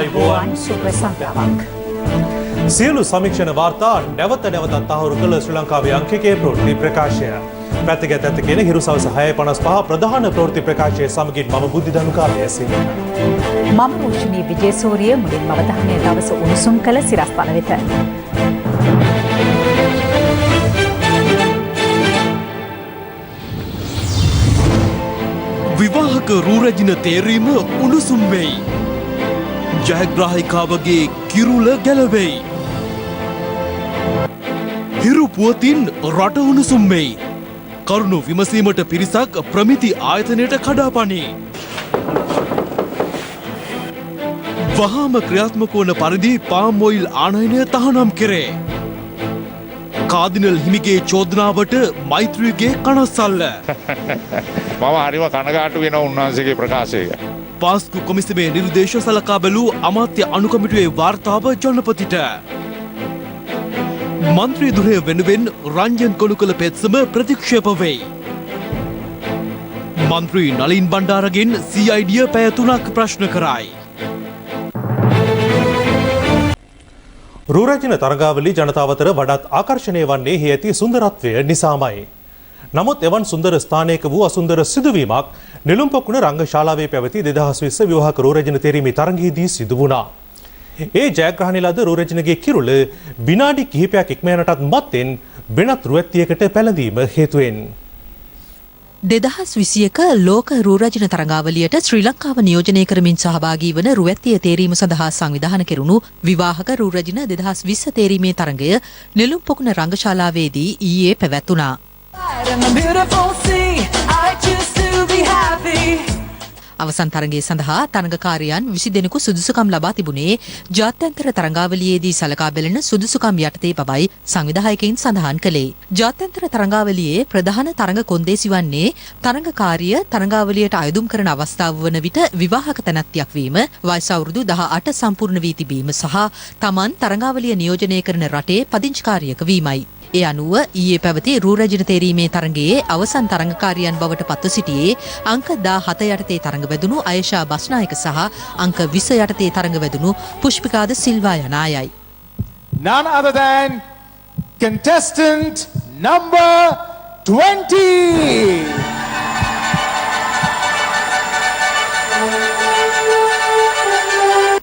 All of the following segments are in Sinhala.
ආයුබෝවන් සුබ සන්ධ්‍යාවක්. සියලු සමීක්ෂණ වාර්තා නැවත නැවතත් තහවුරු කළ ශ්‍රී ලංකාවේ අංක 1 ප්‍රවෘත්ති ප්‍රකාශය. පැත්තකට ඇත්තගෙන හිරු සවස 6:55 ප්‍රධාන ප්‍රවෘත්ති ප්‍රකාශයේ සමගින් මම බුද්ධිධනු කාර්යසිංහ. මම රෝෂිනී විජේසූරිය මුලින්ම අවධානය දවස උණුසුම් කළ සිරස්තල වෙත. විවාහක රූරැජින තේරීම උණුසුම් වෙයි. ජයග්‍රාහිකාවගේ කිරුළ ගැලවෙයි. හිරු පුවතින් රට උණුසුම් වෙයි. කරුණු විමසීමට පිරිසක් ප්‍රමිති ආයතනයට කඩාපනී. වහාම ක්‍රියාත්මක වන පරිදි පාම් ඔයිල් ආනයනය තහනම් කෙරේ. කාදිනල් හිමිගේ චෝදනාවට මෛත්‍රීගේ කනස්සල්ල. මම හරිම කනගාටු වෙන උන්වහන්සේගේ ප්‍රකාශය. පාස්කු කොමිසමේ නිර්දේශ සලකා බැලූ අමාත්‍ය අනුකමිටුවේ වාර්තාව ජනපතිට. මන්ත්‍රී දුරය වෙනුවෙන් රංජන් කොළු කළ පෙත්සම ප්‍රතික්ෂේප වෙයි. මන්ත්‍රී නලින් බණ්ඩාරගෙන් CID පැය 3ක් ප්‍රශ්න කරයි. රූරැජින තරගාවලි ජනතාව අතර වඩාත් ආකර්ෂණය වන්නේ හි ඇති සුන්දරත්වය නිසාමයි. නමුත් එවන් සුන්දර ස්ථානයක වූ අසුන්දර සිදුවීමක් නිලුම්පොකුණ රංගශාලාවේ පැවති 2020 විවාහක රූරැජින තෙරීමේ තරගයේදී සිදු වුණා. ඒ ජයග්‍රහණය ලද රූරැජිනගේ කිරුළ විනාඩි කිහිපයක් ඉක්ම යනටත් මත්තෙන් වෙනත් රුවැත්තියකට පැලඳීම හේතුවෙන් 2021 ලෝක රූරැජින තරගාවලියට ශ්‍රී ලංකාව නියෝජනය කරමින් සහභාගී වන රුවැත්තිය තේරීම සඳහා සංවිධානය කෙරුණු විවාහක රූරැජින 2020 තේරීමේ තරගය නිලුම්පොකුණ රංගශාලාවේදී ඊයේ පැවැත්වුණා. අවසන් තරගය සඳහා තරගකාරයන් 20 දෙනෙකු සුදුසුකම් ලබා තිබුණේ ජාත්‍යන්තර තරගාවලියේදී සලකා බැලෙන සුදුසුකම් යටතේ බවයි සංවිධායකයින් සඳහන් කළේ. ජාත්‍යන්තර තරගාවලියේ ප්‍රධාන තරග කොන්දේසි වන්නේ තරගකාරිය තරගාවලියට අයදුම් කරන අවස්ථාව වන විට විවාහක තැනැත්තියක් වීම, වයස අවුරුදු 18 සම්පූර්ණ වී තිබීම සහ තමන් තරගාවලිය නියෝජනය කරන රටේ පදිංචිකාරියක වීමයි. ඒ අනුව ඊයේ පැවති රූරැජින තේරීමේ තරගයේ අවසන් තරගකාරියන් බවට පත්ව සිටියේ අංක 17 යටතේ තරඟ වැදුණු අයෂා බස්නායක සහ අංක 20 යටතේ තරඟ වැදුණු පුෂ්පිකාද සිල්වා යන අයයි. None other than contestant number 20.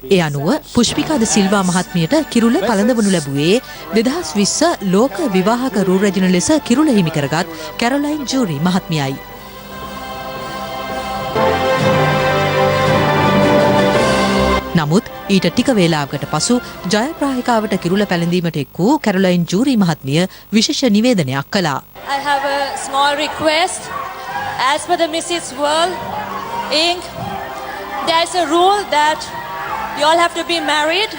ඒ අනුව පුෂ්පිකාද සිල්වා මහත්මියට කිරුළ පළඳවනු ලැබුවේ 2020 ලෝක විවාහක රූරැජින ලෙස කිරුළ හිමි කරගත් කැරොලයින් ජූරි මහත්මියයි. නමුත් ඊට ටික වේලාවකට පසු ජයග්‍රාහිකාවට කිරුළ පැළඳීමට එක් වූ කැරොලයින් ජූරි මහත්මිය විශේෂ නිවේදනයක් කළා. I have a small request. As per the Mrs. World Inc., there is a rule that you all have to be married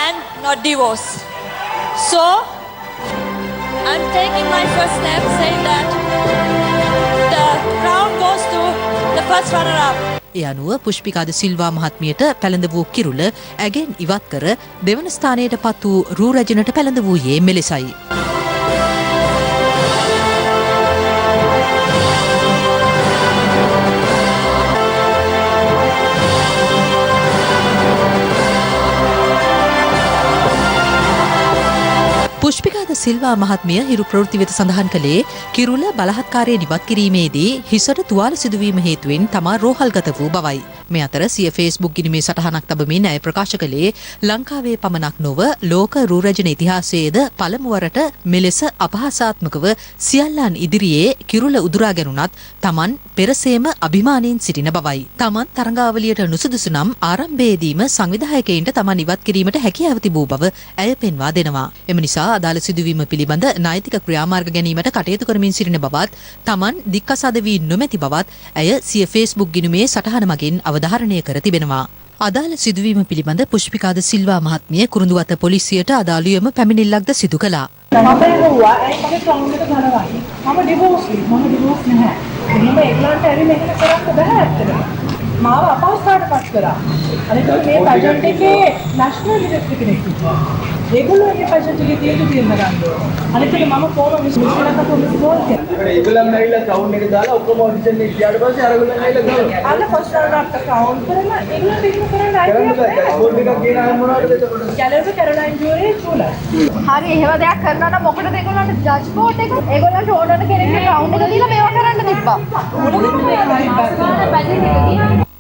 and not divorced. So, I'm taking my first step saying that the crown goes to the first runner-up. ඒ අනුව පුෂ්පිකාද සිල්වා මහත්මියට පැළඳ වූ කිරුළ ඇගෙන් ඉවත් කර දෙවන ස්ථානයට පත් වූ රූරැජිනට පැළඳ වූයේ මෙලෙසයි. පුෂ්පිකාද සිල්වා මහත්මිය හිරු ප්‍රවෘත්ති වෙත සඳහන් කළේ කිරුළ බලහත්කාරයෙන් ඉවත් කිරීමේදී හිසට තුවාල සිදුවීම හේතුවෙන් තමා රෝහල්ගත වූ බවයි. මේ අතර සිය ෆේස්බුක් ගිණුමේ සටහනක් තබමින් ඇය ප්‍රකාශ කළේ ලංකාවේ පමණක් නොව ලෝක රූරැජින ඉතිහාසයේද පළමු වරට මෙලෙස අපහාසාත්මකව සියල්ලන් ඉදිරියේ කිරුළ උදුරා ගැනුණත් තමන් පෙරසේම අභිමානයෙන් සිටින බවයි. තමන් තරඟාවලියට නුසුදුසු නම් ආරම්භයේදීම සංවිධායකයින්ට තමන් ඉවත් කිරීමට හැකියාව තිබූ බව ඇය පෙන්වා දෙනවා. එම නිසා අදාළ සිදුවීම පිළිබඳ නෛතික ක්‍රියාමාර්ග ගැනීමට කටයුතු කරමින් සිටින බවත් තමන් දික්කසාද වී නොමැති බවත් ඇය සිය ෆේස්බුක් ගිණුමේ සටහන මගින් අවධාරණය කර තිබෙනවා. අදාළ සිදුවීම පිළිබඳ පුෂ්පිකාද සිල්වා මහත්මිය කුරුඳුවත්ත පොලිසියට අදාළයම පැමිණිල්ලක්ද සිදු කළා. මම ඩිවෝස් නැහැ. එහෙම එක්ලන්ට ඇවිල්ලා මේක කරන්න බෑ ඇත්තටම. මාව අපහසුතාවටපත් කරා. අනිත් මේ බජට් එකේ නැෂනල් ඩිරෙක්ටර් කෙනෙක් ඉන්නවා. ඒගොල්ලෝ ඒ ප්‍රොජෙක්ට් එකේ තියෙන ගන්න ඕනේ. අනිත් එක මම කොහොම ශ්‍රී ලංකාවට කෝල් කරා. ඒගොල්ලන් ඇවිල්ලා කවුන්ට් එක දාලා ඔක්කොම ඔඩිෂන් එක ගියාට පස්සේ අරගොල්ලන් ඇවිල්ලා ගාවා. අන්න ෆස්ට් රවුන්ඩ් එක කවුන්ට් කරලා ඒගොල්ලෝ දෙන්න කරන්න ආයිතියක් කවුන්ට් එකක් කියන අය මොනවද එතකොට? කැලේට කැරොලයින් ජූරි චූලා. හරි එහෙම දෙයක් කරනවා නම් මොකටද ඒගොල්ලන්ට ජජ් බෝඩ් එක ඒගොල්ලන්ට ඕන කරන කෙනෙක්ට රවුන්ඩ් එක දීලා මේවා කරන්න තිබ්බා.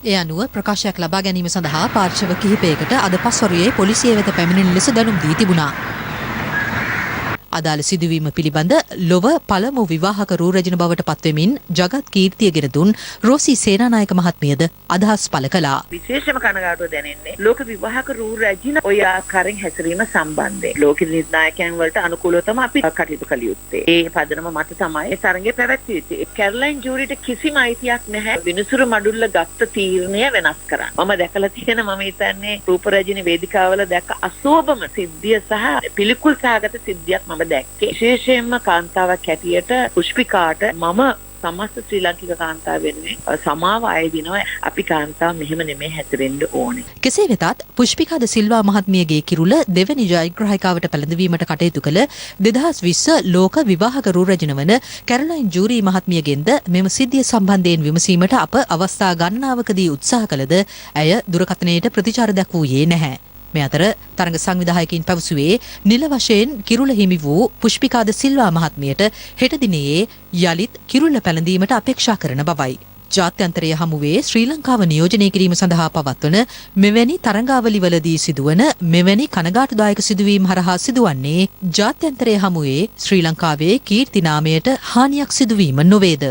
ඒ අනුව ප්‍රකාශයක් ලබා ගැනීම සඳහා පාර්ශව කිහිපයකට අද පස්වරුවේ පොලිසිය වෙත පැමිණෙන ලෙස දැනුම් දී තිබුණා. අදාළ සිදුවීම පිළිබඳ ලොව පළමු විවාහක රූ රැජින බවට පත්වෙමින් ජගත් කීර්තිය ගෙන දුන් රෝසි සේනානායක මහත්මියද අදහස් පළ කළා. විශේෂම කනගාටුව දැනෙන්නේ ලෝක විවාහක රූ රැජින ඔය ආකාරයෙන් හැසිරීම සම්බන්ධයෙන්. ලෝක නිර්ණායකයන් වලට අනුකූලව තමයි අපි කටයුතු කළ යුත්තේ. ඒ පදනම මත තමයි ඒ තරඟය පැවැත්විය යුත්තේ. කැරලයින් ජූරිට කිසිම අයිතියක් නැහැ විනිසුරු මඩුල්ල ගත්ත තීරණය වෙනස් කරන්න. මම දැකලා තියෙන මම හිතන්නේ රූප රැජින වේදිකාවල දැක්ක අශෝභම සිද්ධිය සහ පිළිකුල් සහගත සිද්ධියක් මම දැක්කේ. විශේෂයෙන්ම කාන්තාවක් හැටියට පුෂ්පිකාට මම සමස්ත ශ්‍රී ලාංකික කාන්තාව වෙනුවෙන් සමාව අයදිනවා. අපි කාන්තාව මෙහෙම නෙමෙයි හැසිරෙන්න ඕනේ. කෙසේ වෙතත් පුෂ්පිකා ද සිල්වා මහත්මියගේ කිරුළ දෙවැනි ජයග්‍රාහිකාවට පැළඳවීමට කටයුතු කළ 2020 ලෝක විවාහක රූ රැජින වන කැරොලයින් ජූරි මහත්මියගෙන්ද මෙම සිද්ධිය සම්බන්ධයෙන් විමසීමට අප අවස්ථා ගණනාවකදී උත්සාහ කළද ඇය දුරකථනයට ප්‍රතිචාර දක්වූයේ නැහැ. මේ අතර තරඟ සංවිධායකින් පැවසුවේ නිල වශයෙන් කිරුළ හිමි වූ පුෂ්පිකා ද සිල්වා මහත්මියට හෙට දිනයේ යලිත් කිරුළ පැළඳීමට අපේක්ෂා කරන බවයි. ජාත්‍යන්තරය හමුවේ ශ්‍රී ලංකාව නියෝජනය කිරීම සඳහා පවත්වන මෙවැනි තරඟාවලිවලදී සිදුවන මෙවැනි කනගාටුදායක සිදුවීම් හරහා සිදුවන්නේ ජාත්‍යන්තරය හමුවේ ශ්‍රී ලංකාවේ කීර්ති නාමයට හානියක් සිදුවීම නොවේද?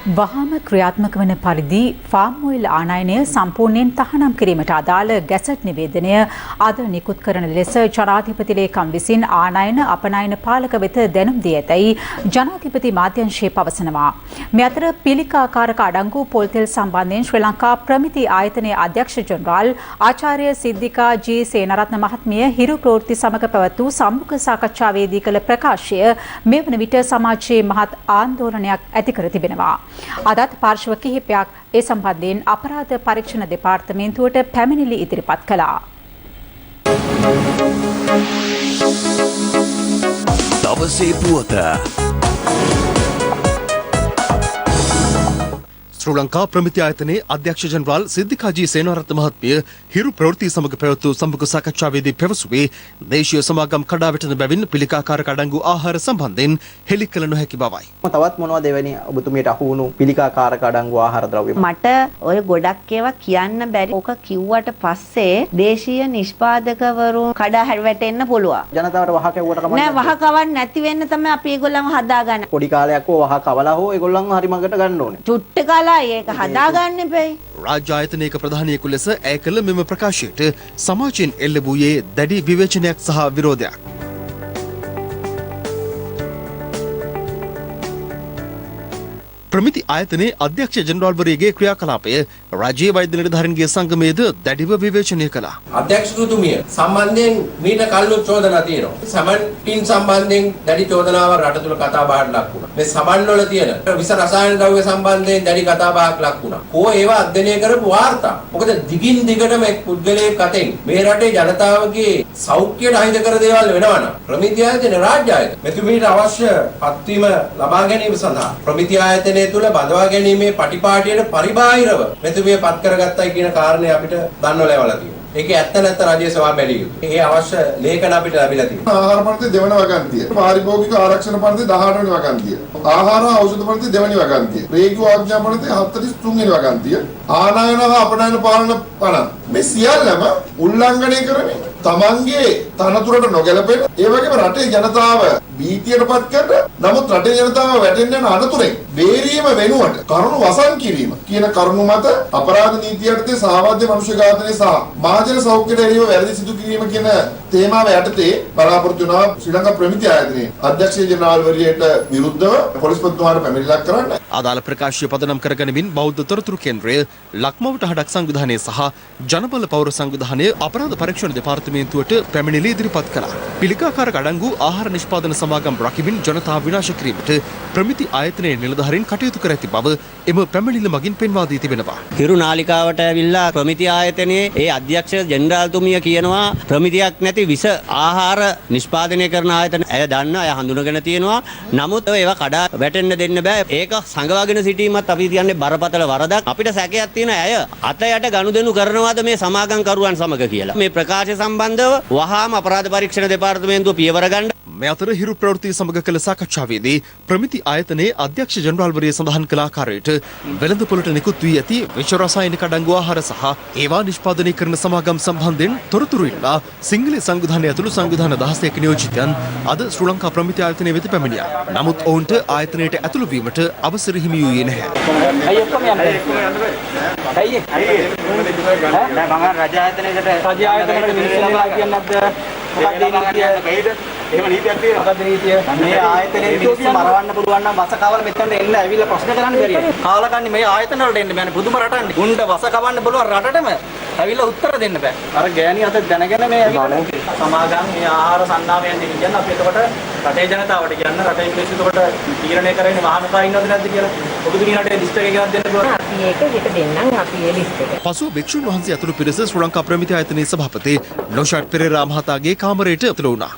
වහාම ක්‍රියාත්මක වන පරිදි ෆාම් ඔයිල් ආනයනය සම්පූර්ණයෙන් තහනම් කිරීමට අදාළ ගැසට් නිවේදනය අද නිකුත් කරන ලෙස ජනාධිපති ලේකම් විසින් ආනයන අපනයන පාලක වෙත දැනුම් දී ඇතැයි ජනාධිපති මාධ්‍යංශය පවසනවා. මේ අතර පිළිකාකාරක අඩංගු පොල් තෙල් සම්බන්ධයෙන් ශ්‍රී ලංකා ප්‍රමිති ආයතනයේ අධ්‍යක්ෂ ජනරාල් ආචාර්ය සිද්ධිකා ජී සේනරත්න මහත්මිය හිරු ප්‍රවෘත්ති සමග පැවැත් වූ සම්මුඛ සාකච්ඡාවේදී කළ ප්‍රකාශය මේ වන විට සමාජයේ මහත් ආන්දෝලනයක් ඇති කර තිබෙනවා. අදත් පාර්ශව කිහිපයක් ඒ සම්බන්ධයෙන් අපරාධ පරීක්ෂණ දෙපාර්තමේන්තුවට පැමිණිලි ඉදිරිපත් කළා. දවසේ පුවත ශ්‍රී ලංකා ප්‍රමිති ආයතනයේ අධ්‍යක්ෂ ජනරාල් සිද්ධිකා ජී සේනාරත්න මහත්මිය හිරු ප්‍රවෘත්ති සමග පැවැත් වූ සම්මුඛ සාකච්ඡාවේදී පැවසුවේ දේශීය සමාගම් කඩාවැටෙන බැවින් පිළිකාකාරක අඩංගු ආහාර සම්බන්ධයෙන් හෙළි කළ නොහැකි බවයි. තවත් මොනවද එවැනි ඔබතුමියට අහු වුණු පිළිකාකාරක අඩංගු ආහාර ද්‍රව්‍ය? මට ඔය ගොඩක් ඒවා කියන්න බැරි. ඕක කිව්වට පස්සේ දේශීය නිෂ්පාදකවරු කඩා වැටෙන්න පුළුවන්. ජනතාවට වහ කැවුවට කමක් නෑ. වහ කවන්න නැති වෙන්න තමයි අපි ඒගොල්ලන්ව හදාගන්න. පොඩි කාලයක් හෝ වහ කවලා හෝ ඒගොල්ලන්ව හරි මගට ගන්න ඕනේ. චුට්ට කාලා ඒක හදාගන්න එපයි. රාජ්‍ය ආයතනයක ප්‍රධානියෙකු ලෙස ඇය කළ මෙම ප්‍රකාශයට සමාජයෙන් එල්ල වූයේ දැඩි විවේචනයක් සහ විරෝධයක්. ප්‍රමිති ආයතනයේ අධ්‍යක්ෂ ජනරාල්වරයාගේ ක්‍රියාකලාපය රාජ්‍ය වෛද්‍ය නිලධාරීන්ගේ සංගමයේද දැඩිව විවේචනය කළා. අධ්‍යක්ෂතුමිය සම්බන්ධයෙන් මීට කල්ලු චෝදනා තියෙනවා. සමන් ටින් සම්බන්ධයෙන් දැඩි චෝදනාවක් රට තුල කතා බහට ලක් වුණා. මේ සමන් වල තියෙන විස රසායන ද්‍රව්‍ය සම්බන්ධයෙන් දැඩි කතා බහක් ලක් වුණා. කෝ ඒවා අධ්‍යයනය කරපු වාර්තා. මොකද දිගින් දිගටම එක් පුද්ගලයෙක් අතෙන් මේ රටේ ජනතාවගේ සෞඛ්‍යයට අහිත කර දේවල් වෙනවනම් ප්‍රමිති ආයතන රාජ්‍ය ආයතන මෙතුමීට අවශ්‍ය පත්වීම ලබා ගැනීම සඳහා ප්‍රමිති ආයතනයේ තුල බඳවා ගැනීමේ පටිපාටියට පරිබාහිරව මෙතුමිය පත් කරගත්තයි කියන කාරණේ අපිට දන්නවලා එවලා තියෙනවා. ඒකේ ඇත්ත නැත්ත රාජ්‍ය සභාව බැලිය යුතුයි. ඒ අවශ්‍ය ලේඛන අපිට ලැබිලා තියෙනවා. ආහාර පන්ති දෙවන වගන්තිය. පාරිභෝගික ආරක්ෂණ පන්ති 18 වෙනි වගන්තිය. ආහාර ඖෂධ පන්ති දෙවනි වගන්තිය. රේගු ආඥා පන්ති 43 වෙනි වගන්තිය. ආනයන හා අපනයන පාලන පනත්. මේ සියල්ලම උල්ලංඝනය කරමින් තමන්ගේ තනතුරට නොගැලපෙන ඒ වගේම රටේ ජනතාව බීතියටපත් කරන නමුත් රටේ ජනතාව වැටෙන්න යන අනතුරෙන් බේරීම වෙනුවට කරුණු වසන් කිරීම කියන කරුණු මත අපරාධ නීතිය යටතේ සාමාජ්‍ය මනුෂ්‍ය ඝාතනය සහ මහජන සෞඛ්‍යයට එරෙහිව වැරදි සිදු කිරීම කියන තේමාව යටතේ බලාපොරොත්තු වෙනවා ශ්‍රී ලංකා ප්‍රමිති ආයතනයේ අධ්‍යක්ෂ ජනරාල්වරියට විරුද්ධව පොලිස්පතිතුමාට පැමිණිල්ලක් කරන්න. අදාළ ප්‍රකාශය පදනම් කරගනිමින් බෞද්ධ තොරතුරු කේන්ද්‍රය ලක්මවට හඩක් සංවිධානය සහ ජනබල පෞර සංවිධානය අපරාධ පරීක්ෂණ දෙපාර්තමේන්තුවට පැමිණිලි ඉදිරිපත් කළා. පිළිකාකාරක අඩංගු ආහාර නිෂ්පාදන සමාගම් රකිමින් ජනතාව විනාශ කිරීමට ප්‍රමිති ආයතනයේ නිලධාරීන් කටයුතු කර ඇති බව එම පැමිණිල්ල මගින් පෙන්වා දී තිබෙනවා. හිරු නාලිකාවට ඇවිල්ලා ප්‍රමිති ආයතනයේ ඒ අධ්‍යක්ෂ ජෙනරාල්තුමිය කියනවා ප්‍රමිතියක් නැති විස ආහාර නිෂ්පාදනය කරන ආයතන ඇය දන්න අය හඳුනගෙන තියෙනවා. නමුත් ඒවා කඩා වැටෙන්න දෙන්න බෑ. ඒක සංගවාගෙන සිටීමත් අපි කියන්නේ බරපතල වරදක්. අපිට සැකයක් තියෙන ඇය අතයට ගනුදෙනු කරනවාද මේ සමාගම් කරුවන් සමග කියලා. මේ ප්‍රකාශය සම්බන්ධව වහාම අපරාධ පරීක්ෂණ දෙපාර්තමේන්තුව පියවර ගන්න. මේ අතර හිරු ප්‍රවෘත්ති සමග කළ සාකච්ඡාවේදී ප්‍රමිති ආයතනයේ අධ්‍යක්ෂ ජනරාල්වරිය සඳහන් කළ ආකාරයට වෙළඳපොළට නිකුත් වී ඇති විෂ රසායනික අඩංගු ආහාර සහ ඒවා නිෂ්පාදනය කරන සමාගම් සම්බන්ධයෙන් තොරතුරු ඉල්ලා සිංහල සංවිධානය ඇතුළු සංවිධාන 16ක නියෝජිතයන් අද ශ්‍රී ලංකා ප්‍රමිති ආයතනයේ වෙත පැමිණියා. නමුත් ඔවුන්ට ආයතනයට ඇතුළු වීමට අවසර හිමි වූයේ නැහැ. එහෙම නීතියක් තියෙනවා. මොකක්ද නීතිය? මේ ආයතනයේ මිනිස්සු මරවන්න පුළුවන් නම් වස කවල මෙතනට එන්න ඇවිල්ලා ප්‍රශ්න කරන්න බැරිය. කාලකන්ණි මේ ආයතන වලට එන්න බෑනේ පුදුම රටන්නේ. උණ්ඩ වස කවන්න බලව රටටම ඇවිල්ලා උත්තර දෙන්න බෑ. අර ගෑණි අත දැනගෙන මේ සමාගම් මේ ආහාර සන්නාමයන් දෙන්න කියන අපි එතකොට රටේ ජනතාවට කියන්න රටේ මිනිස්සු එතකොට තීරණය කරන්නේ මහානකා ඉන්නවද නැද්ද කියලා. ඔබතුමී රටේ ලිස්ට් එක ගෙනත් දෙන්න පුළුවන්. අපි ඒක හෙට දෙන්නම් අපි ඒ ලිස්ට් එක. පසුව භික්ෂුන් වහන්සේ ඇතුළු පිරිස ශ්‍රී ලංකා ප්‍රමිති ආයතනයේ සභාපති නොෂාඩ් පෙරේරා මහතාගේ කාමරයට ඇතුළු වුණා.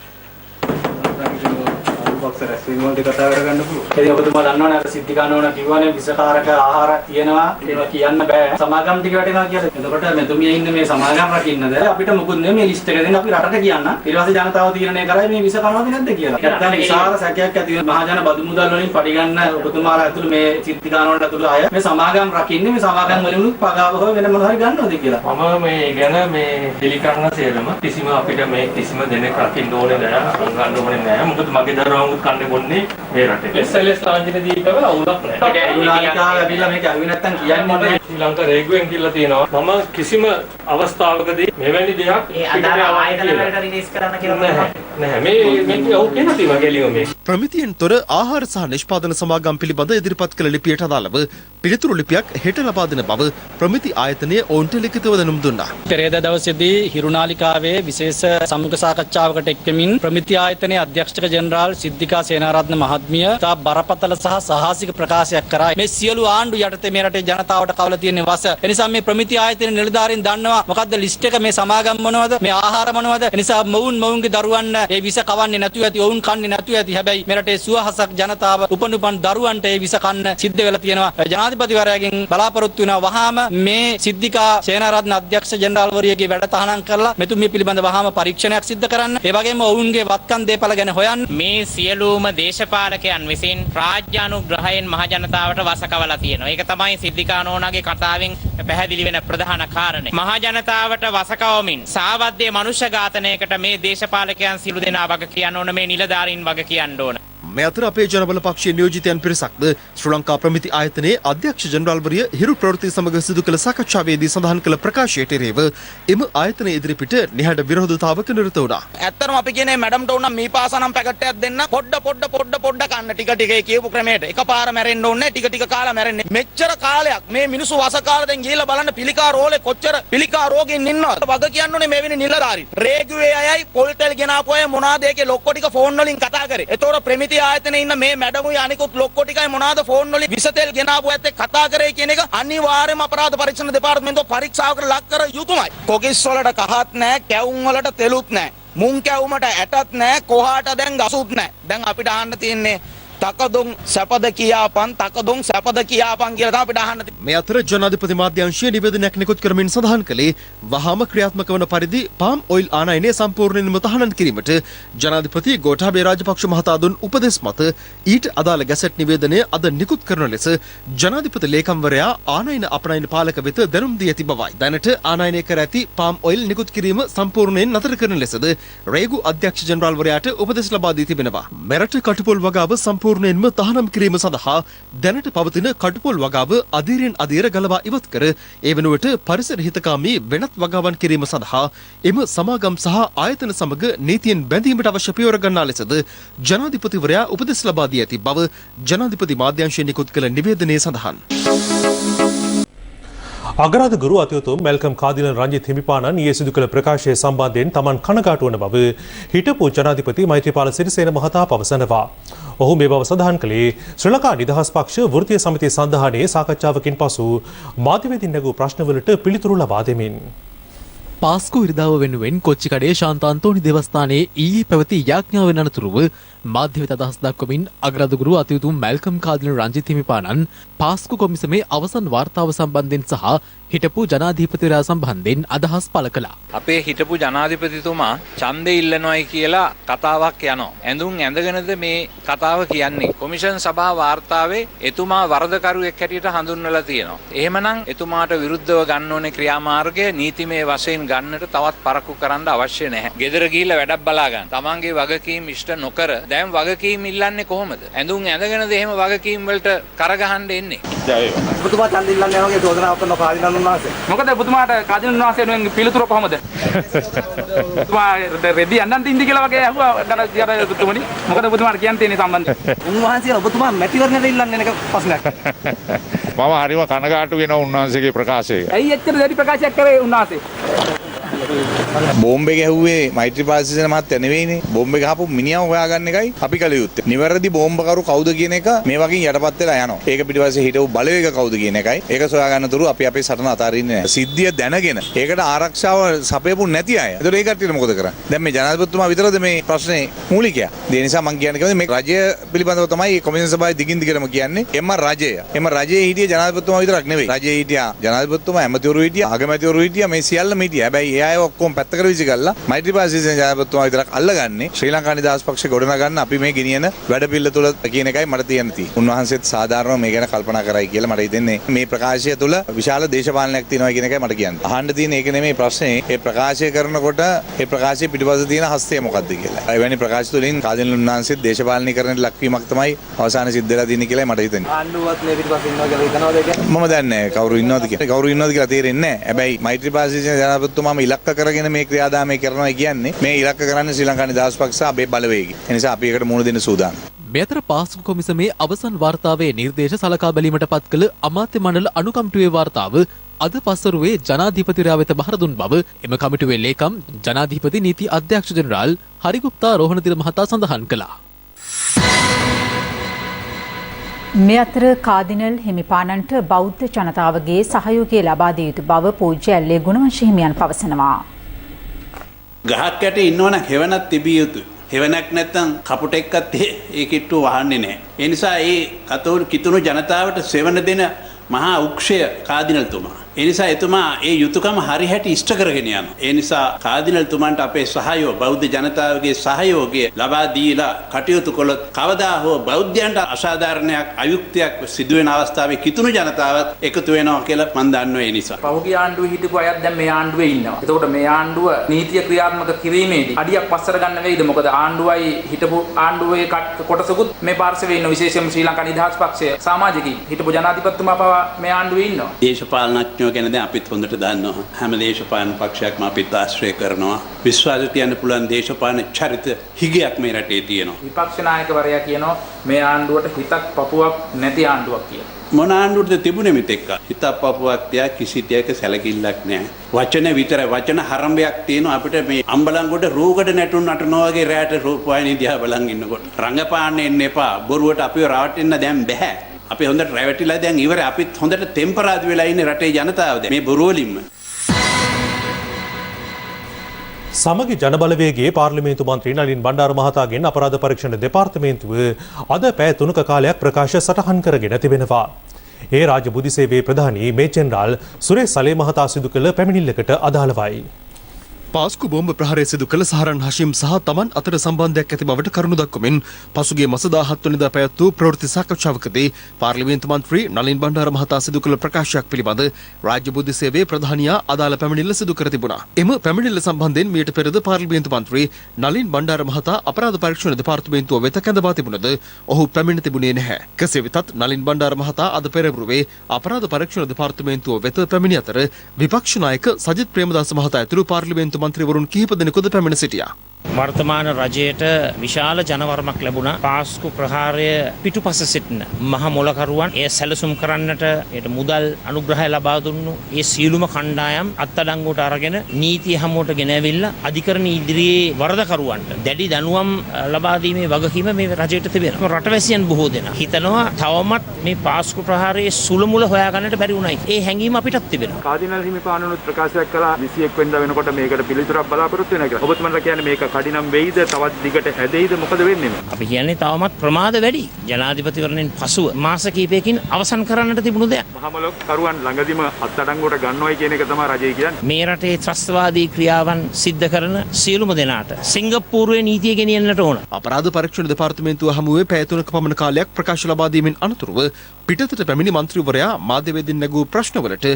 රැස්වීමවලදී කතා කරගන්න පුළුවන්. ඉතින් ඔබතුමා දන්නවනේ අර සිද්ධිකානෝන කිව්වනේ විෂකාරක ආහාර තියෙනවා ඒවා කියන්න බෑ. සමාගම් ටික වැටෙනවා කියලා. එතකොට මෙතුමිය ඉන්නේ මේ සමාගම් රකින්නද අපිට මොකුත් නෙමෙයි මේ ලිස්ට් එක දෙන්න අපි රටට කියන්න. ඊට පස්සේ ජනතාව තීරණය කරයි මේ විෂ කනවද නැද්ද කියලා. නැත්නම් විශාල සැකයක් ඇති වෙන මහජන බදු මුදල් වලින් පඩි ගන්න ඔබතුමාලා ඇතුළු මේ සිද්ධිකානෝනට ඇතුළු අය මේ සමාගම් රකින්නේ මේ සමාගම් වලින් පගාව හොය වෙන මොනවා හරි ගන්නවද කියලා. මම මේ ගැන මේ පිළිකරන සේරම කිසිම අපිට මේ කිසිම දෙනෙක් රකින්න ඕනේ නැහැ. ගන්න ඕනේ නැහැ. මොකද මගේ දරුවන්වත් කන්නේ බොන්නේ මේ රටේ. SLS ලාංඡන දීපව අවුලක් නැහැ. ඒක නාලිකාව ඇවිල්ලා මේක අහුවේ නැත්තම් කියන්නේ නැහැ. ශ්‍රී ලංකා රේගුවෙන් කියලා තියෙනවා. මම කිසිම අවස්ථාවකදී මෙවැනි දෙයක් ඒ අදාළ ආයතන වලට රිලීස් කරන්න කියලා නැහැ. මේ ඔව් කියන තියෙනවා ගැලියෝ මේ. ප්‍රමිතියෙන් තොර ආහාර සහ නිෂ්පාදන සමාගම් පිළිබඳ ඉදිරිපත් කළ ලිපියට අදාළව පිළිතුරු ලිපියක් හෙට ලබා දෙන බව ප්‍රමිති ආයතනය ඔවුන්ට ලිඛිතව දැනුම් දුන්නා. පෙරේදා දවසේදී හිරුනාලිකාවේ විශේෂ සමුඛ සාකච්ඡාවකට එක්වමින් ප්‍රමිති ආයතනයේ අධ්‍යක්ෂක ජෙනරාල් සිද්ධිකා සේනාරත්න මහත්මිය තා බරපතල සහ සාහසික ප්‍රකාශයක් කරා. මේ සියලු ආණ්ඩු යටතේ මේ රටේ ජනතාවට කවලා තියෙන වස. එනිසා මේ ප්‍රමිති ආයතනයේ නිලධාරීන් දන්නවා මොකද්ද ලිස්ට් එක මේ සමාගම් මොනවද මේ ආහාර මොනවද. එනිසා මොවුන්ගේ දරුවන් ඒ විස කවන්නේ නැතුව ඇති ඔවුන් කන්නේ නැතුව ඇති. හැබැයි මේ රටේ සුවහසක් ජනතාව උපනුපන් දරුවන්ට ඒ විස කන්න සිද්ධ වෙලා තියෙනවා. ජනාධිපතිවරයාගෙන් බලාපොරොත්තු වෙනවා වහාම මේ සිද්ධිකා සේනාරත්න අධ්‍යක්ෂ ජෙනරාල්වරියගේ වැඩ තහනම් කරලා මෙතුමිය පිළිබඳ වහාම පරීක්ෂණයක් සිද්ධ කරන්න. ඒ වගේම ඔවුන්ගේ වත්කම් දේපල ගැන හොයන්න. මේ සියලුම දේශපාලකයන් විසින් රාජ්‍ය අනුග්‍රහයෙන් මහ ජනතාවට වසකවලා තියෙනවා. ඒක තමයි සිද්ධිකා නෝනාගේ කතාවෙන් පැහැදිලි වෙන ප්‍රධාන කාරණය. මහ ජනතාවට වසකවමින් සාවද්දේ මනුෂ්‍ය ඝාතනයකට මේ දේශපාලකයන් සිළු දෙනා වග කියන්න ඕන මේ නිලධාරීන් වග කියන්න ඕන. මේ අතර අපේ ජනබල පක්ෂයේ නියෝජිතයන් පිරිසක්ද ශ්‍රී ලංකා ප්‍රමිති ආයතනයේ අධ්‍යක්ෂ ජනරාල්වරිය හිරු ප්‍රවෘත්ති සමග සිදු කළ සාකච්ඡාවේදී සඳහන් කළ ප්‍රකාශයට එරෙහිව එම ආයතනය ඉදිරිපිට නිහඬ විරෝධතාවක නිරත වුණා. ඇත්තටම අපි කියන්නේ මැඩම්ට උනම් මේ පාසනම් පැකට් එකක් දෙන්න පොඩ්ඩ කන්න ටික ටික කියපු ක්‍රමයට එකපාර මැරෙන්න ඕනේ ටික කාලා මැරෙන්නේ. මෙච්චර කාලයක් මේ මිනිස්සු වස කාලා දැන් ගිහිල්ලා බලන්න පිළිකා රෝලේ කොච්චර පිළිකා රෝගීන් ඉන්නවද වග කියන්න ඕනේ මේ වෙන්නේ නිලධාරීන්. රේගුවේ අයයි පොල්ටෙල් ගෙනාපු අය මොනවාද ඒකේ ලොක්කො ටික ෆෝන් වලින් කතා කරේ. ඒතකොට ප්‍රමිති ආයතනයේ ඉන්න මේ මැඩමුයි අනිකුත් ලොක්කො ටිකයි මොනවාද ෆෝන් වලින් විස තෙල් ගෙනාපු ඇත්තේ කතා කරේ කියන එක අනිවාර්යයෙන්ම අපරාධ පරීක්ෂණ දෙපාර්තමේන්තුව පරීක්ෂාවකට ලක් කර යුතුමයි. කොකිස් වලට කහත් නැහැ, කැවුම් වලට තෙලුත් නැහැ. මුං කැවුමට ඇටත් නැහැ, කොහාට දැන් ගසුත් නැහැ. දැන් අපිට අහන්න තියෙන්නේ තකදුම් සැපද කියාපන් කියලා තමයි අපිට අහන්න තියෙන්නේ. මේ අතර ජනාධිපති මාධ්‍යංශයේ නිවේදනයක් නිකුත් කරමින් සඳහන් කළේ වහාම ක්‍රියාත්මක වන පරිදි පාම් ඔයිල් ආනයනය සම්පූර්ණයෙන්ම තහනම් කිරීමට ජනාධිපති ගෝඨාභය රාජපක්ෂ මහතා දුන් උපදෙස් මත ඊට අදාළ ගැසට් නිවේදනය අද නිකුත් කරන ලෙස ජනාධිපති ලේකම්වරයා ආනයන අපනයන පාලක වෙත දැනුම් දී ඇති බවයි. දැනට ආනයනය කර ඇති පාම් ඔයිල් නිකුත් කිරීම සම්පූර්ණයෙන් නතර කරන ලෙසද රේගු අධ්‍යක්ෂ ජනරාල්වරයාට උපදෙස් ලබා දී තිබෙනවා. මෙරට කටුපොල් වගාව සම්පූර්ණ සම්පූර්ණයෙන්ම තහනම් කිරීම සඳහා දැනට පවතින කටුපොල් වගාව අධීරයෙන් අධීර ගලවා ඉවත් කර ඒ වෙනුවට පරිසර හිතකාමී වෙනත් වගාවන් කිරීම සඳහා එම සමාගම් සහ ආයතන සමග නීතියෙන් බැඳීමට අවශ්‍ය පියවර ගන්නා ලෙසද ජනාධිපතිවරයා උපදෙස් ලබා දී ඇති බව ජනාධිපති මාධ්‍යංශයෙන් නිකුත් කළ නිවේදනයේ සඳහන්. අගරාධගුරු අතිඋතුම් මැල්කම් කාදිනල් රංජිත් හිමිපාණන් ඊයේ සිදු කළ ප්‍රකාශය සම්බන්ධයෙන් තමන් කනගාටු වන බව හිටපු ජනාධිපති මෛත්‍රීපාල සිරිසේන මහතා පවසනවා. ඔහු මේ බව සඳහන් කළේ ශ්‍රී ලංකා නිදහස් පක්ෂ වෘත්තීය සමිතිය සඳහානේ සාකච්ඡාවකින් පසු මාධ්‍යවේදීන් නැගූ ප්‍රශ්නවලට පිළිතුරු ලබා දෙමින්. පාස්කු ඉරිදාව වෙනුවෙන් කොච්චිකඩේ ශාන්තාන්තෝනි දේවස්ථානයේ ඊයේ පැවති යාඥාවෙන් අනතුරුව මාධ්‍යවේද අදහස් දක්වමින් අග්‍රාධිගුරු අතිඋතුම් මැල්කම් කාදිනල් රංජිත් හිමිපාණන් පාස්කු කොමිසමේ අවසන් වාර්තාව සම්බන්ධයෙන් සහ හිටපු ජනාධිපතිවරයා සම්බන්ධයෙන් අදහස් පළ කළා. අපේ හිටපු ජනාධිපතිතුමා ඡන්දේ ඉල්ලනවායි කියලා කතාවක් යනවා. ඇඳුම් ඇඳගෙනද මේ කතාව කියන්නේ. කොමිෂන් සභා වාර්තාවේ එතුමා වරදකරුවෙක් හැටියට හඳුන්වලා තියෙනවා. එහෙමනම් එතුමාට විරුද්ධව ගන්න ඕනේ ක්‍රියාමාර්ගය නීතිමය වශයෙන් ගන්නට තවත් පරක්කු කරන්න අවශ්‍ය නැහැ. ගෙදර ගිහිල්ලා වැඩක් බලා ගන්න. තමන්ගේ වගකීම් ඉෂ්ට නොකර දැන් වගකීම් ඉල්ලන්නේ කොහොමද? ඇඳුම් ඇඳගෙනද එහෙම වගකීම් වලට කරගහන්න එන්නේ. ඔබතුමා ඡන්ද ඉල්ලන්නේ වගේ චෝදනාවක් කරන කාදිනල් උන්වහන්සේ. මොකද ඔබතුමාට කාදිනල් උන්වහන්සේ වෙනුවෙන් පිළිතුර කොහොමද? ඔබතුමා රෙදි අන්නන්ට ඉඳි කියලා වගේ අහුවා ගණතුමනි. මොකද ඔබතුමාට කියන්න තියෙන සම්බන්ධය? උන්වහන්සේ ඔබතුමා මැතිවරණයට ඉල්ලන්නේ නැක ප්‍රශ්නයක්. මම හරිම කනගාටු වෙනවා උන්වහන්සේගේ ප්‍රකාශය. ඇයි එච්චර දැඩි ප්‍රකාශයක් කරේ උන්වහන්සේ? බෝම්බේ ගැහුවේ මෛත්‍රීපාල සිරිසේන මහත්තයා නෙවෙයිනේ. බෝම්බේ ගහපු මිනිහව හොයාගන්න එකයි අපි කළ යුත්තේ. නිවැරදි බෝම්බකරු කවුද කියන එක මේ වගේ යටපත් වෙලා යනවා. ඒක පිටිපස්සේ හිටවු බලවේග කවුද කියන එකයි. ඒක සොයාගන්න තුරු අපි අපේ සටන අතාරින්නේ නැහැ. සිද්ධිය දැනගෙන ඒකට ආරක්ෂාව සපයපු නැති අය. ඒතකොට ඒ කට්ටියට මොකද කරන්නේ? දැන් මේ ජනාධිපතිතුමා විතරද මේ ප්‍රශ්නේ මූලිකයා? ඒ නිසා මම කියන්නේ මේ රජය පිළිබඳව තමයි මේ කොමිෂන් සභාවේ දිගින් දිගටම කියන්නේ. එම රජය. එම රජයේ හිටිය ජනාධිපතිතුමා විතරක් නෙවෙයි. රජයේ හිටියා ජනාධිපතිතුමා, ඇමතිවරු හිටියා, අගමැතිවරු හිටියා, මේ සියල්ලම හිටියා. හැබැයි ඒ අය ඔක්කොම පැත්තකට විසි කරලා මෛත්‍රීපාල සිරිසේන ජනාධිපතිතුමා විතරක් අල්ලගන්නේ ශ්‍රී ලංකා නිදහස් පක්ෂ ගොඩනගන්න අපි මේ ගෙනියන වැඩපිළිවෙල තුළ කියන එකයි මට තියෙන තියෙන්නේ. උන්වහන්සේත් සාධාරණව මේ ගැන කල්පනා කරයි කියලා මට හිතෙන්නේ. මේ ප්‍රකාශය තුළ විශාල දේශපාලනයක් තියෙනවා කියන එකයි මට කියන්න. අහන්න තියෙන ඒක නෙමෙයි ප්‍රශ්නේ. ඒ ප්‍රකාශය කරනකොට ඒ ප්‍රකාශයේ පිටිපස්ස තියෙන හස්තය මොකක්ද කියලා. එවැනි ප්‍රකාශ තුළින් කාදිනල් උන්වහන්සේත් දේශපාලනීකරණයට ලක්වීමක් තමයි අවසානයේ සිද්ධ වෙලා තියෙන්නේ කියලා මට හිතෙන්නේ. ආණ්ඩුවත් මේ පිටිපස්ස ඉන්නවා කියලා හිතනවාද කියන්නේ? මම දන්නේ නැහැ කවුරු ඉන්නවද කියලා. කවුරු ඉන්නවද කියලා තේරෙන්නේ නැහැ. හැබැයි මෛත්‍රීපාල සිරිසේන ජනාධිපතිතුමාම ඉලක්ක කරගෙන මේ ක්‍රියාදාමය කරනවා කියන්නේ මේ ඉලක්ක කරන්නේ ශ්‍රී ලංකා නිදහස් පක්ෂ අපේ බලවේගය. ඒ නිසා අපි ඒකට මුහුණ දෙන්න සූදානම්. මේ අතර පාස්කු කොමිසමේ අවසන් වාර්තාවේ නිර්දේශ සලකා බැලීමට පත් කළ අමාත්‍ය මණ්ඩල අනුකම්පිටුවේ වාර්තාව අද පස්වරුවේ ජනාධිපතිවරයා වෙත බහර දුන් බව එම කමිටුවේ ලේකම් ජනාධිපති නීති අධ්‍යක්ෂ ජෙනරාල් හරිගුප්තා රෝහණතිල මහතා සඳහන් කළා. මේ අතර කාදිනල් හිමිපාණන්ට බෞද්ධ ජනතාවගේ සහයෝගය ලබා දිය යුතු බව පූජ්‍ය ඇල්ලේ ගුණවංශ හිමියන් පවසනවා. ගහක් යට ඉන්නවනම් හෙවණක් තිබිය යුතුයි. හෙවණක් නැත්නම් කපුටෙක්වත් ඒ කිට්ටුව වහන්නේ නැහැ. ඒ නිසා ඒ කතෝලික කිතුණු ජනතාවට සෙවණ දෙන මහා උක්ෂය කාදිනල්තුමා. ඒ නිසා එතුමා ඒ යුතුයකම හරි හැටි ඉෂ්ට කරගෙන යනවා. ඒ නිසා කාදිනල්තුමන්ට අපේ සහයෝගය බෞද්ධ ජනතාවගේ සහයෝගය ලබා දීලා කටයුතු කළොත් කවදා හෝ බෞද්ධයන්ට අසාධාරණයක් අයුක්තියක් සිදුවෙන අවස්ථාවේ කිතුණු ජනතාවත් එකතු වෙනවා කියලා මම දන්නවා. ඒ නිසා පහුගිය ආණ්ඩුවේ හිටපු අයත් දැන් මේ ආණ්ඩුවේ ඉන්නවා. එතකොට මේ ආණ්ඩුව නීතිය ක්‍රියාත්මක කිරීමේදී අඩියක් පස්සට ගන්න වෙයිද? මොකද ආණ්ඩුවයි හිටපු ආණ්ඩුවේ කොටසකුත් මේ පාර්ශවයේ ඉන්න විශේෂයෙන්ම ශ්‍රී ලංකා නිදහස් පක්ෂයේ සමාජිකයින් හිටපු ජනාධිපතිතුමා පවා මේ ආණ්ඩුවේ ඉන්නවා. දේශපාලනඥයෝ ගැන දැන් අපිත් හොඳට දන්නවා. හැම දේශපාලන පක්ෂයක්ම අපිත් ආශ්‍රය කරනවා. විශ්වාසය තියන්න පුළුවන් දේශපාලන චරිත හිගයක් මේ රටේ තියෙනවා. විපක්ෂ නායකවරයා කියනවා මේ ආණ්ඩුවට හිතක් පපුවක් නැති ආණ්ඩුවක් කියලා. මොන ආණ්ඩුවටද තිබුණේ මෙතෙක්? හිතක් පපුවක් තියා කිසි දෙයක සැලකිල්ලක් නැහැ. වචන විතරයි. වචන හරඹයක් තියෙනවා අපිට මේ අම්බලන්ගොඩ රූකඩ නැටුම් නටනවා වගේ රැට රූපවාහිනිය දිහා බලන් ඉන්නකොට. රංගපාන්න එන්න එපා. බොරුවට අපිව රවට්ටන්න දැන් බෑ. අපි හොඳට රැවටිලා දැන් ඉවරයි. අපිත් හොඳට ටෙම්පරාදු වෙලා ඉන්නේ රටේ ජනතාව දැන් මේ බොරු වලින්ම. සමගි ජනබලවේගයේ පාර්ලිමේන්තු මන්ත්‍රී නලින් බණ්ඩාර මහතාගෙන් අපරාධ පරීක්ෂණ දෙපාර්තමේන්තුව අද පැය 3ක කාලයක් ප්‍රකාශ සටහන් කරගෙන තිබෙනවා. ඒ රාජ්‍ය බුද්ධි සේවයේ ප්‍රධානී මේ ජෙනරාල් සුරේෂ් සලේ මහතා සිදු කළ පැමිණිල්ලකට අදාළවයි. පාස්කු බෝම්බ ප්‍රහාරය සිදු කළ සහරන් හෂිම් සහ තමන් අතර සම්බන්ධයක් ඇති බවට කරුණු දක්වමින් පසුගිය මාස 17 වෙනිදා පැවැත් වූ ප්‍රවෘත්ති සාකච්ඡාවකදී පාර්ලිමේන්තු මන්ත්‍රී නලින් බණ්ඩාර මහතා සිදු කළ ප්‍රකාශයක් පිළිබඳ රාජ්‍ය බුද්ධ සේවයේ ප්‍රධානියා අදාළ පැමිණිල්ල සිදු කර තිබුණා. එම පැමිණිල්ල සම්බන්ධයෙන් මීට පෙරද පාර්ලිමේන්තු මන්ත්‍රී නලින් බණ්ඩාර මහතා අපරාධ පරීක්ෂණ දෙපාර්තමේන්තුව වෙත කැඳවා තිබුණද ඔහු පැමිණ තිබුණේ නැහැ. කෙසේ වෙතත් නලින් බණ්ඩාර මහතා අද පෙරවරුවේ අපරාධ පරීක්ෂණ දෙපාර්තමේන්තුව වෙත පැමිණි අතර විපක්ෂ නායක සජිත් ප්‍රේමදාස මහතා ඇතුළු පාර්ලිමේන්තු මන්ත්‍රීවරුන් කිහිප දෙනෙකුද පැමිණ සිටියා. වර්තමාන රජයට විශාල ජනවරමක් ලැබුණා. පාස්කු ප්‍රහාරය පිටුපස සිටින මහ මොලකරුවන් එය සැලසුම් කරන්නට ඒට මුදල් අනුග්‍රහය ලබා දුන්නු ඒ සියලුම කණ්ඩායම් අත්අඩංගුවට අරගෙන නීතිය හමුවට ගෙනවිල්ලා අධිකරණ ඉදිරියේ වරදකරුවන්ට දැඩි දඬුවම් ලබා දීමේ වගකීම මේ රජයට තිබෙනවා. රටවැසියන් බොහෝ දෙනා හිතනවා තවමත් මේ පාස්කු ප්‍රහාරයේ සුළුමුල හොයාගන්නට බැරි වුණයි. ඒ හැඟීම අපිටත් තිබෙනවා. කාදිනල් හිමිපාණනුත් ප්‍රකාශයක් කළා 21 වෙනිදා වෙනකොට මේකට පිළිතුරක් බලාපොරොත්තු වෙනවා කියලා. ඔබතුමන්ලා කියන්නේ මේක කඩිනම් වෙයිද තවත් දිගට හැදෙයිද මොකද වෙන්නේ? අපි කියන්නේ තවමත් ප්‍රමාද වැඩි. ජනාධිපතිවරණයෙන් පසුව මාස කිහිපයකින් අවසන් කරන්නට තිබුණු දෙයක්. මහමොලොක් කරුවන් ළඟදිම අත්අඩංගුවට ගන්නවයි කියන එක තමයි රජය කියන්නේ. මේ රටේ ත්‍රස්තවාදී ක්‍රියාවන් සිද්ධ කරන සියලුම දෙනාට සිංගප්පූරුවේ නීතිය ගෙනියන්නට ඕන. අපරාධ පරීක්ෂණ දෙපාර්තමේන්තුව හමුවේ පැය 3ක පමණ කාලයක් ප්‍රකාශ ලබා දීමෙන් අනතුරුව පිටතට පැමිණි මන්ත්‍රීවරයා මාධ්‍යවේදීන් නැගූ ප්‍රශ්නවලට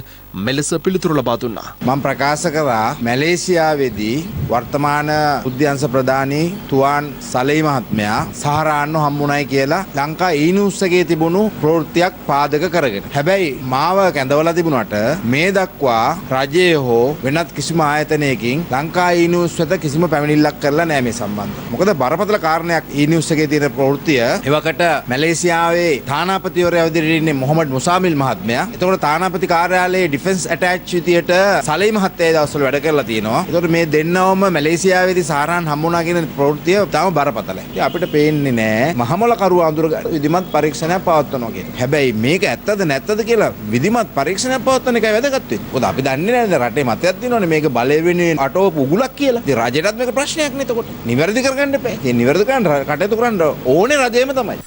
මෙලෙස පිළිතුරු ලබා දුන්නා. මම ප්‍රකාශ කරා මැලේසියාවේදී වර්තමාන උද්‍යංශ ප්‍රධානී තුවාන් සලේ මහත්මයා සහරාන්ව හම්බුණයි කියලා ලංකා ඊනිවුස් එකේ තිබුණු ප්‍රවෘත්තියක් පාදක කරගෙන. හැබැයි මාව කැඳවලා තිබුණාට මේ දක්වා රජයේ හෝ වෙනත් කිසිම ආයතනයකින් ලංකා ඊනිවුස් වෙත කිසිම පැමිණිල්ලක් කරලා නැහැ මේ සම්බන්ධව. මොකද බරපතල කාරණයක් ඊනිවුස් එකේ තියෙන ප්‍රවෘත්තිය එවකට මැලේසියාවේ තානාපතිවරයා විදිහට ඉන්නේ මොහමඩ් මුසාමිල් මහත්මයා. එතකොට තානාපති කාර්යාලයේ ඩිෆෙන්ස් ඇටැච් විදියට සලේ මහත්තයා දවස්වල වැඩ කරලා තියෙනවා. එතකොට මේ දෙන්නවම මැලේසියාවේදී සහරාන් හම්බුණා කියන ප්‍රවෘත්තිය තාම බරපතලයි. ඉතින් අපිට පේන්නේ නැහැ මහමොල කරුවා අඳුරගන්න විධිමත් පරීක්ෂණයක් පවත්වනවා කියන. හැබැයි මේක ඇත්තද නැත්තද කියලා විධිමත් පරීක්ෂණයක් පවත්වන එකයි වැදගත් වෙන්නේ. මොකද අපි දන්නේ නැහැ රටේ මතයක් තියෙනවනේ මේක බලය වෙනුවෙන් අටවපු උගුලක් කියලා. ඉතින් රජයටත් මේක ප්‍රශ්නයක් නේ එතකොට. නිවැරදි කරගන්න එපා. ඉතින් නිවැරදි කරන්න කටයුතු කරන්න ඕනේ රජයම තමයි.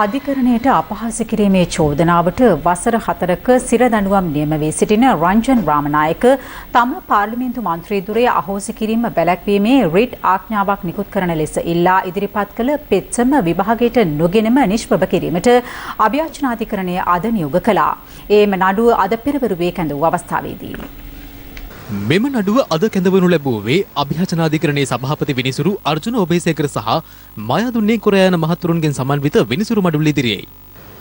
අධිකරණයට අපහාස කිරීමේ චෝදනාවට වසර 4ක සිර දඬුවම් නියම වී සිටින රංජන් රාමනායක තම පාර්ලිමේන්තු මන්ත්‍රී ධුරය අහෝසි කිරීම බැලැක්වීමේ රිට් ආඥාවක් නිකුත් කරන ලෙස ඉල්ලා ඉදිරිපත් කළ පෙත්සම විභාගයට නොගෙනම නිෂ්ප්‍රභ කිරීමට අභියාචනාධිකරණය අද නියෝග කළා. එම නඩුව අද පෙරවරුවේ කැඳවූ අවස්ථාවේදී මෙම නඩුව අද කැඳවනු ලැබුවේ අභියාචනාධිකරණයේ සභාපති විනිසුරු අර්ජුන ඔබේසේකර සහ මායාදුන්නේ කොරයාන මහතුරුන්ගෙන් සමන්විත විනිසුරු මඩුල්ල ඉදිරියේ.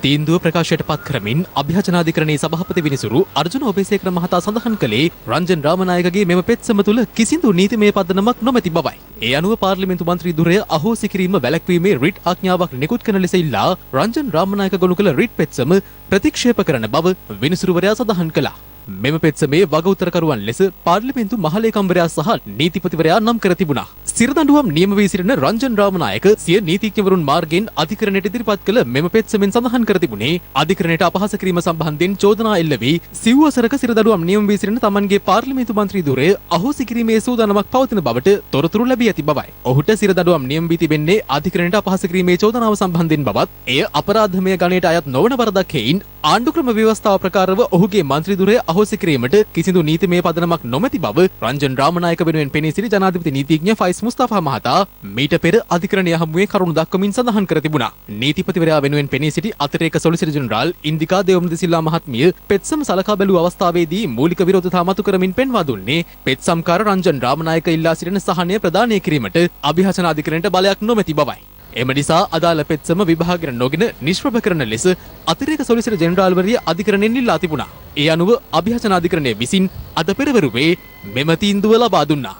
තීන්දුව ප්‍රකාශයට පත් කරමින් අභියාචනාධිකරණයේ සභාපති විනිසුරු අර්ජුන ඔබේසේකර මහතා සඳහන් කළේ රංජන් රාමනායකගේ මෙම පෙත්සම තුළ කිසිදු නීතිමය පදනමක් නොමැති බවයි. ඒ අනුව පාර්ලිමේන්තු මන්ත්‍රී ධුරය අහෝසි කිරීම වැළැක්වීමේ රිට් ආඥාවක් නිකුත් කරන ලෙස ඉල්ලා රංජන් රාමනායක ගොනු කළ රිට් පෙත්සම ප්‍රතික්ෂේප කරන බව විනිසුරුවරයා සඳහන් කළා. මෙම පෙත්සමේ වගඋත්තරකරුවන් ලෙස පාර්ලිමේන්තු මහලේකම්වරයා සහ නීතිපතිවරයා නම් කර තිබුණා. සිරදඬුවම් නියම වී සිටින රංජන් රාමනායක සිය නීතිඥවරුන් මාර්ගයෙන් අධිකරණයට ඉදිරිපත් කළ මෙම පෙත්සමෙන් සඳහන් කර තිබුණේ අධිකරණයට අපහාස කිරීම සම්බන්ධයෙන් චෝදනා එල්ල වී සිව්වසරක සිරදඬුවම් නියම වී සිටින තමන්ගේ පාර්ලිමේන්තු මන්ත්‍රී ධුරය අහෝසි කිරීමේ සූදානමක් පවතින බවට තොරතුරු ලැබී ඇති බවයි. ඔහුට සිරදඬුවම් නියම වී තිබෙන්නේ අධිකරණයට අපහාස කිරීමේ චෝදනාව සම්බන්ධයෙන් බවත් එය අපරාධමය ගණයට අයත් නොවන වරදක් හේයින් ආණ්ඩුක්‍රම ව්‍යවස්ථාව ප්‍රකාරව ඔහුගේ මන්ත්‍රී ධුරය අහෝසි කිරීමට කිසිදු නීතිමය පදනමක් නොමැති බව රංජන් රාමනායක වෙනුවෙන් පෙනී සිටි ජනාධිපති නීතිඥ ෆයිස් මුස්තාෆා මහතා මීට පෙර අධිකරණය හමුවේ කරුණු දක්වමින් සඳහන් කර තිබුණා. නීතිපතිවරයා වෙනුවෙන් පෙනී සිටි අතිරේක සොලිසිටර් ජෙනරාල් ඉන්දිකා දේවමුදි සිල්වා මහත්මිය පෙත්සම සලකා බැලූ අවස්ථාවේදී මූලික විරෝධතා මතු කරමින් පෙන්වා දුන්නේ පෙත්සම්කාර රංජන් රාමනායක ඉල්ලා සිටින සහනය ප්‍රදානය කිරීමට අභියාචන අධිකරණයට බලයක් නොමැති බවයි. එම නිසා අදාළ පෙත්සම විභාගයට නොගෙන නිෂ්ප්‍රභ කරන ලෙස අතිරේක සොලිසිටර් ජෙනරාල්වරිය අධිකරණයෙන් ඉල්ලා තිබුණා. ඒ අනුව අභියාචන අධිකරණය විසින් අද පෙරවරුවේ මෙම තීන්දුව ලබා දුන්නා.